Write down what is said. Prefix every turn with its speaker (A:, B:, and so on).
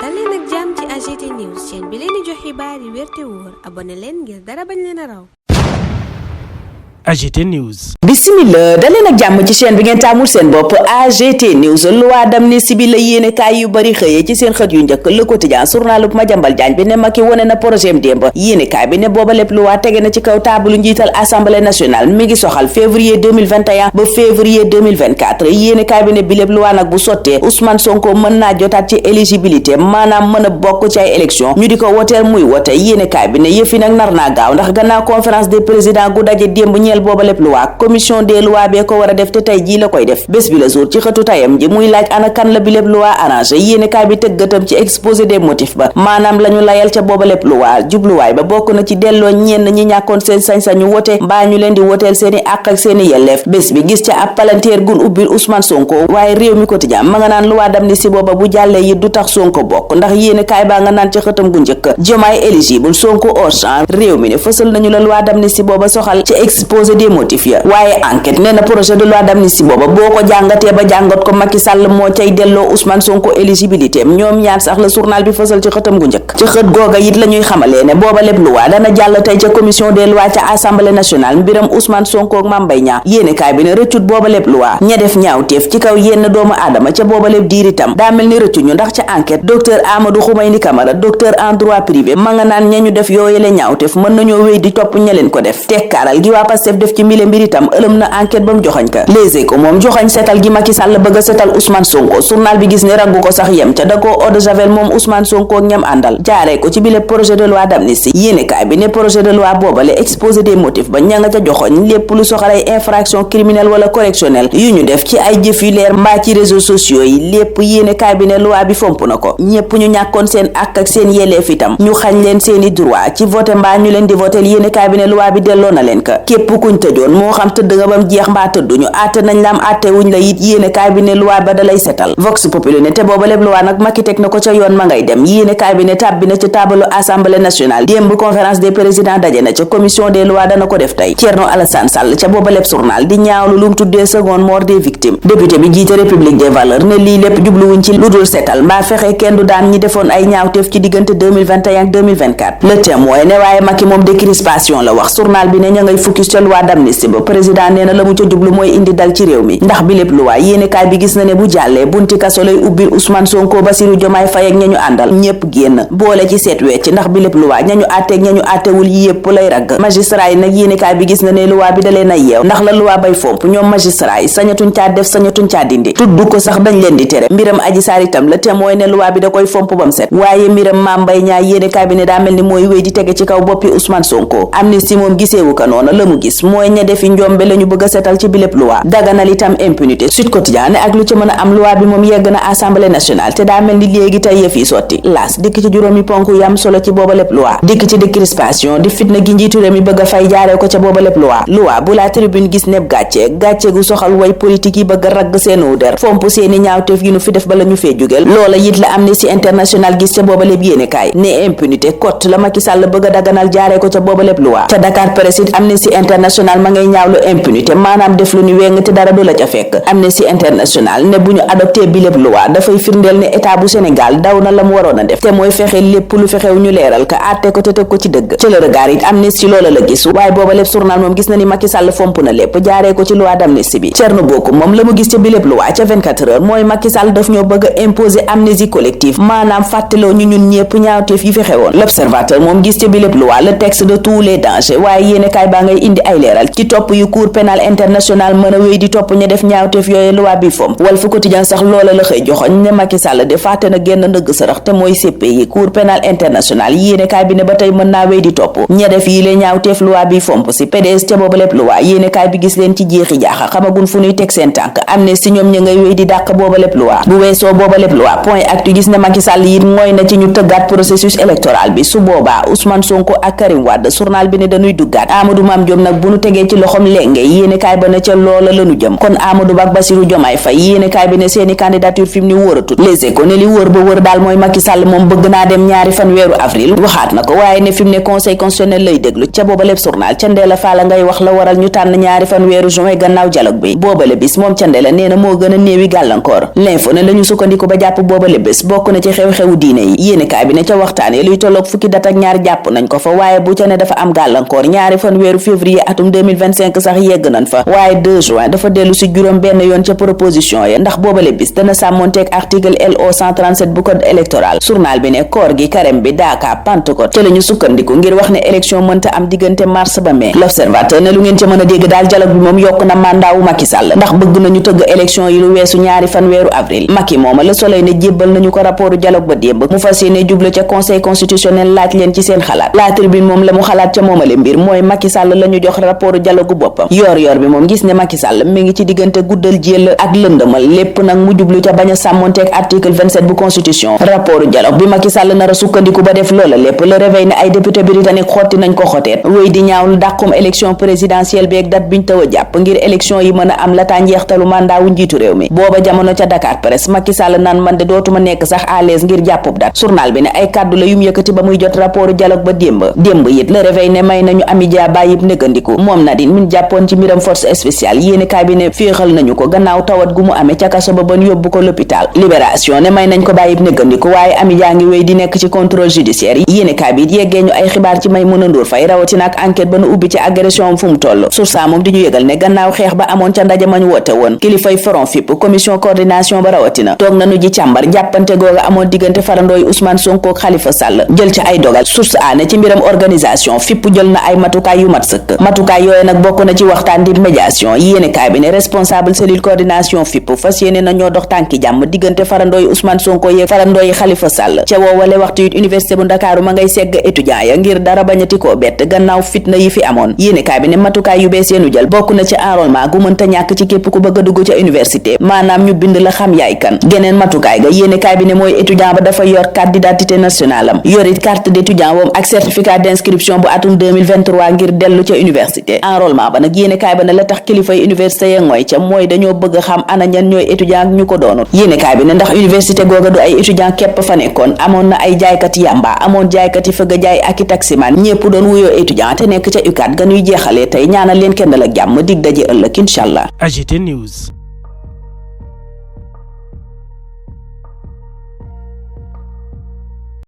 A: dal leen ak jàmm ci AGT News chaîne bi leen di jox xibaar yi wér te wóor abonné leen ngir dara bañ leen a raw.
B: AGT News.
C: Bismillah daleen ak jàmm ci chaîne bi ngeen taamul seen bopp AGT News. loi d'amnistie bi la yéene kaay yu bari xëyee ci seen xët yu njëkk Le Quotidien journal bu Madiambal Diagne bi ne Macky wone na projet démb yéene kaay bi ne booba lépp loi tege na ci kaw taabalu njiital assemblée nationale mi ngi soxal février 2021 ba février 2024 yéene kaay bi ne bi lépp loi nag bu sottee Ousmane Sonko mën naa jotaat ci éligibilité maanaam mën a bokk ci ay élection ñu di ko woteel muy wote yéene kaay bi ne yëfi nag nar naa gaaw ndax gannaaw conférence des présidents gu daje démb ñeel booba lépp loi commission des lois bee ko war a def te tey jii la koy def bés bi la jour ci xëtu tayam ji muy laaj ana kan la bi lépp loi arrangé yéenekaay bi tëggatam ci exposé des motifs ba maanaam lañu layal ca booba lépp loi jubluwaay ba bokk na ci delloo ñenn ñi ñàkkoon seen sañ-sañu wote mbaa ñu leen di woteel seeni àq ak seeni yelleef bés bi gis ca ab palanteer gun ubbil Ousmane Sonko waaye réew mi quotidien ma nga naan loi d'amnistie booba bu jàllee yi du tax Sonko bokk ndax yéenekaay baa nga naan ci xëtam gu njëkk Diomaye éligible Sonko hors champ réew mi ne fësal nañu la loi d'amnistie booba soxal ci exposé des motifs ya waaye enquête nee na projet de loi d'amnistie booba boo ko jàngatee ba jàngat ko Macky Sall moo cay delloo Ousmane Sonko éligibilité ñoom ñaar sax la journal bi fësal ci xëtam gu njëkk ci xët googa it la ñuy xamalee ne booba lépp loi dana jàll tey ca commission des lois ca assemblée nationale mbiram Ousmane Sonko ak Mame Mbaye Niang yéenekaay bi ne rëccut booba lépp loi ña def ñaawteef ci kaw yenn doomu aadama ca booba lépp diir itam daa mel ni rëccu ñu ndax ca enquête docteur Amadou Khoumayni Camara docteur en droit privé ma nga naan ña ñu def yooyele ñaawteef mën nañoo wéy di topp ña leen ko def tekkaaral gi waa Pastef def ci mile mbir itam ëlëm na enquête ba mu joxañ ka Les Échos moom joxañ setal gi Macky Sall bëgg a setal Ousmane Sonko journal bi gis ne raggu ko sax yem ca da koo eau de javel moom Ousmane Sonko ak ñam àndal jaaree ko ci bile projet de loi d'amnistie yéenekaay bi ne projet de loi boobale exposé des motifs ba ña nga ca joxoñ lépp lu soxal ay infraction criminelle wala correctionnelle yu ñu def ci ay jëf yu leer mbaa ci réseaux sociaux yi lépp yéenekaay bi ne loi bi fomp na ko ñépp ñu ñàkkoon seen ak ak seen yelleef itam ñu xañ leen seeni droit ci voté mbaa ñu leen di voté yéenekaay bi ne loi bi delloo na leen ka képp kuñ tëjoon moo xam tëdd nga bam jeex mbaa tëdduñu àtte nañ la am àtte wuñ la it yéenekaay bi ne loi ba dalay setal Vox Populi ne te booba lépp loi nag Macky teg na ko ca yoon ma ngay dem yéenekaay bi ne tàbbi na ca taabalu assemblée nationale démb conférence des présidents daje na ca commission des lois dana ko def tey Thierno Alassane Sall ca booba lépp journal di ñaawlu lu mu tuddee seconde mort des victimes député bi jiite république des valeurs ne lii lépp jubluwuñ ci lu dul setal mbaa fexe kenn du daan ñi defoon ay ñaawteef ci diggante 2021 ak 2024 le témoin ne waaye Macky moom décrispation la wax journal bi ne ña ngay focus ca loi d'amnistie ba président nee na la mu ca jublu mooy indi dal ci réew mi ndax bi lépp loi yéenekaay bi gis na ne bu jàllee bunti kaso lay ubbil Ousmane Sonko Bassirou Diomaye Faye ak ñañu àndal ñépp génn boole ci seet wecc ndax bi lépp loi ñañu àtteeg ñañu àttewul yépp lay ragg magistrat yi nag yéenekaay bi gis na ne loi bi dalee na yeew ndax la loi bay fomp ñoom magistrat yi sañatuñ caa def sañatuñ caa dindi tudd ko sax dañ leen di tere mbiram Adji Sarr itam la témoin ne loi bi da koy fomp bam set waaye mbiram Mame Mbaye Niang yéenekaay bi ne daa mel ni mooy wéy di tege ci kaw boppi Ousmane Sonko amnistie moom giseewu ko noonu la mu gis mooy ña defi njombe lañu bëgg a setal ci bi lépp loi daganal itam impunité Sud Quotidien ne ak lu ci mën a am loi bi moom yegg na assemblée nationale te daa mel ni léegi tey yëf yi sotti laas dikk ci juróomi ponk yu am solo ci booba lépp loi dikk ci décrispation di fitna gi njiitu réew mi bëgg a fay jaaree ko ca booba lépp loi bu la tribune gis neb gàcce gu soxal way politique yi bëgg a ragg seenu der fomp seeni ñaawteef yi nu fi def ba la ñu fee jógeel loola it la Amnesty International gis ca booba lépp yéenekaay ne impunité cote la Macky Sall bëgg a daganal jaaree ko ca booba lépp loi ca Dakar Presse Amnesty International ma ngay ñaawlu impunité maanaam def lu ñu weng te dara du la ca fekk Amnesty International ne bu ñu adopté bi lépp loi dafay firndeel ne état bu Sénégal daw na la mu waroon a def te mooy fexe lépp lu fexew ñu leeral ka àtte ko te teg ko ci dëgg ci le regard it Amnesty loola la gis waaye booba lépp journal moom gis na ni Macky Sall fomp na lépp jaaree ko ci loi d'amnistie bi Thierno Bocoum moom la mu gis ca bi lépp loi ca 24 heures mooy Macky Sall daf ñoo bëgg a imposer amnésie collective maanaam fàttaloo ñu ñun ñëpp ñaawteef yi fi xewoon l'observateur moom gis ca bi lépp loi le texte de tous les dangers waaye yéenekaay baa ngay indi ay leeral ci topp yu cour pénal international mën a wéy di topp ña def ñaawteef yooyu loi bi fomp Walf Quotidien sax loola la xëy joxoñ ne Macky Sall de fàtte na génn ndëgg sarax te mooy CPI cour pénal international yéenekaay bi ne ba tey mën naa wéy di topp ña def yi le ñaawteef loi bi fomp si PDS ca booba lépp loi yéenekaay bi gis leen ci jeexi jaaxa xamagun fu ñuy teg seen tànk Amnesty ñoom ña ngay wéy di dàq booba lépp loi bu weesoo booba lépp loi point actu gis ne Macky Sall yi mooy na ci ñu tëggaat processus électoral bi su boobaa Ousmane Sonko ak Karim Wade journal bi ne dañuy duggaat Amadou Mame Diop nag bu bu nu tegee ci loxom lenge yéenekaay ba ne ca loola lanu jëm kon Amadou Ba ak Bassirou Diomaye Faye yéenekaay bi ne seeni candidature fi mu ni wóoratut Les Échos ne li wóor ba wóor daal mooy Macky Sall moom bëgg naa dem ñaari fan weeru avril waxaat na ko waaye ne fi mu ne conseil constitutionnel lay déglu ca boobale journal ca Ndeela Faala ngay wax la waral ñu tànn ñaari fan weeru juin gannaaw dialogue bi boobale bis moom ca Ndeela nee na moo gën a néewi gàllankoor l'info ne lañu sukkandiku ba jàpp boobale bés bokk na ci xew-xewu diine yi yéenekaay bi ne ca waxtaane luy tolloog fukki dat ak ñaar jàpp nañ ko fa waaye bu ca ne dafa am gàllankoor ñaari fan weeru février atum 2025 sax yegg nañ fa waaye 2 juin dafa dellu si juróom benn yoon ca proposition ya ndax boobale bis dana sàmmonteeg article LO 137 bu code électoral journal bi ne koor gi carême bi daaka Pentecôte ca lañu sukkandiku ngir wax ne élection mënta am diggante mars ba mai l'observateur ne lu ngeen ca mën a dégg daal dialogue bi moom yokk na mandat wu Macky Sall ndax bëgg nañu tëgg élection yi lu weesu ñaari fan weeru avril Macky mooma Le Soleil ne jébbal nañu ko rapportu dialogue ba démb mu fas yéene jublu ca conseil constitutionnel laaj leen ci seen xalaat la tribune moom la mu xalaat ca moomale mbir mooy Macky Sall la ñu jox rapportu dialogue boppam yor bi moom gis ne Macky Sall mi ngi ci diggante guddal jéel ak lëndëmal lépp nag mu jublu ca bañ a sàmmonteeg article 27 bu constitution rapportu dialogue bi Macky Sall nar a sukkandiku ba def loola lépp Le Réveil ne ay député britannique xotti nañ ko xoteet wéy di ñaawlu dàqum élection présidentielle bi ak date biñ taw a jàpp ngir élection yi mën a am lataa njeextalu mandat wu njiitu réew mi booba jamono ca Dakar Presse Macky Sall naan man de dootuma nekk sax à l'aise ngir jàppub date journal bi ne ay kàddu la yum yëkkati ba muy jot rapportu dialogue ba démb it Le Réveil ne may nañu Amidia bàyyib nëggandiku moom Nadine min jàppoon ci mbiram force spéciale yéenekaay bi ne féexal nañu ko gannaaw tawat gu mu amee ca kaso ba ban yóbbu ko l'hôpital Libération ne may nañ ko bàyyib nëggandiku waaye Amidia ngi wéy di nekk ci contrôle judiciaire yéenekaay bi yeggee ñu ay xibaar ci Maïmouna Ndour Faye rawatina ak enquête ba nu ubbi ci agression fu mu toll sursa moom di ñu yëgal ne gannaaw xeex ba amoon ca ndaje mañ woote woon kilifay Front FIP commission coordination ba rawatina toog nañu ji càmbar jàppante googa amoon diggante farandooy Ousmane Sonko ak Khalifa Sall jël ci ay dogal source aane ci mbiram organisation FIP jël na ay matukaay yu mat sëkk matukaay yooyu nag bokk na ci waxtaan di médiation yéenekaay bi ne responsable cellule coordination FIP fas yéene na ñoo dox tànki jàmm diggante farandooy Ousmane Sonko yeeg farandooy Khalifa Sall ca woowale waxtu it université bu Ndakaaru ma ngay segg étudiant ya ngir dara bañati koo bett gannaaw fitna yi fi amoon yéenekaay bi ne matukaay yu bees yeenu jël bokk na ci enrôlement gu mënta ñàkk ci képp ku bëgg a dugg ca université maanaam ñu bind la xam yaay kan geneen matukaay ga yéenekaay bi ne mooy étudiant ba dafa yor carte d'identité nationale am yorit carte d'étudiant woom ak certificat d'inscription bu atum 2023 ngir dellu ca université enrôlement ba nag yéenekaay ba ne la tax kilifay université ya ngooy ca mooy dañoo bëgg a xam ana ñan ñooy étudiant ak ñu ko doonut yéenekaay bi ne ndax université googa du ay étudiant képp fa nekkoon amoon na ay jaaykati yàmba amoon jaaykati fëgg a jaay ak i taximan ñépp doon wuyoo étudiant te nekk ca UCAD ga ñuy jeexalee tey ñaanal leen kenn la jàmm dig daje ëllëg incha allah.
B: AGT News.